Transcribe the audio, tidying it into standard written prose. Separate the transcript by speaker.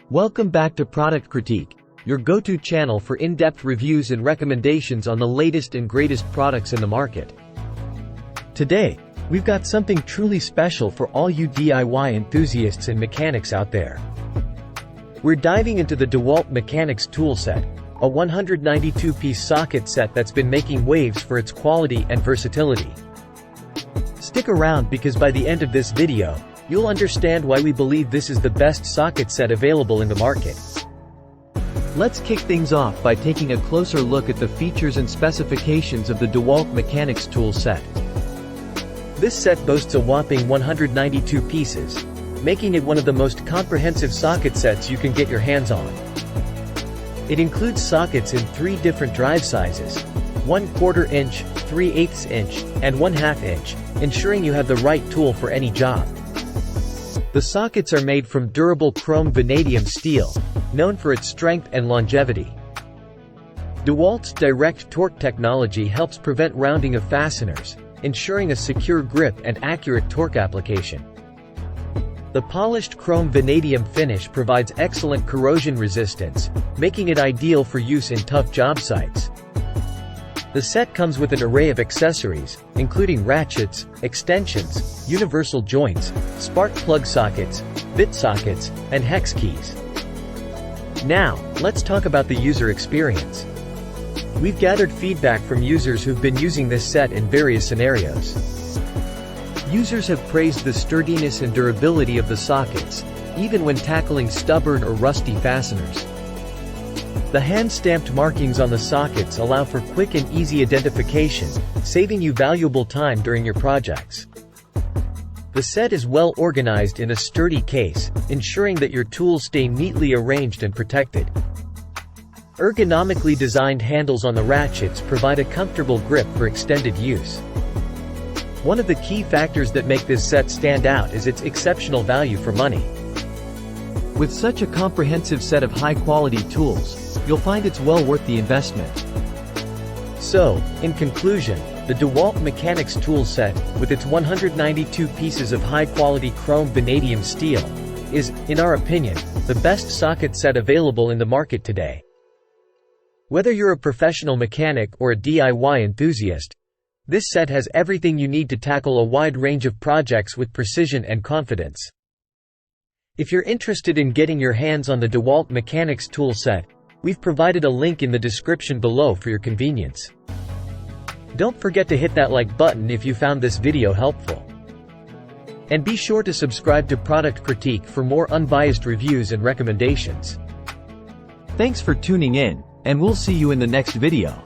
Speaker 1: Welcome back to Product Critique, your go-to channel for in-depth reviews and recommendations on the latest and greatest products in the market. Today, we've got something truly special for all you DIY enthusiasts and mechanics out there. We're diving into the DeWalt Mechanics Toolset, a 192-piece socket set that's been making waves for its quality and versatility. Stick around because by the end of this video, you'll understand why we believe this is the best socket set available in the market. Let's kick things off by taking a closer look at the features and specifications of the DeWalt Mechanics tool set. This set boasts a whopping 192 pieces, making it one of the most comprehensive socket sets you can get your hands on. It includes sockets in 3 different drive sizes, 1/4 inch, 3/8 inch, and 1/2 inch, ensuring you have the right tool for any job. The sockets are made from durable chrome vanadium steel, known for its strength and longevity. DeWalt's direct torque technology helps prevent rounding of fasteners, ensuring a secure grip and accurate torque application. The polished chrome vanadium finish provides excellent corrosion resistance, making it ideal for use in tough job sites. The set comes with an array of accessories, including ratchets, extensions, universal joints, spark plug sockets, bit sockets, and hex keys. Now, let's talk about the user experience. We've gathered feedback from users who've been using this set in various scenarios. Users have praised the sturdiness and durability of the sockets, even when tackling stubborn or rusty fasteners. The hand-stamped markings on the sockets allow for quick and easy identification, saving you valuable time during your projects. The set is well organized in a sturdy case, ensuring that your tools stay neatly arranged and protected. Ergonomically designed handles on the ratchets provide a comfortable grip for extended use. One of the key factors that make this set stand out is its exceptional value for money. With such a comprehensive set of high-quality tools, you'll find it's well worth the investment. So, in conclusion, the DeWalt Mechanics tool set, with its 192 pieces of high-quality chrome vanadium steel, is, in our opinion, the best socket set available in the market today. Whether you're a professional mechanic or a DIY enthusiast, this set has everything you need to tackle a wide range of projects with precision and confidence. If you're interested in getting your hands on the DeWalt Mechanics tool set, we've provided a link in the description below for your convenience. Don't forget to hit that like button if you found this video helpful. And be sure to subscribe to Product Critique for more unbiased reviews and recommendations. Thanks for tuning in, and we'll see you in the next video.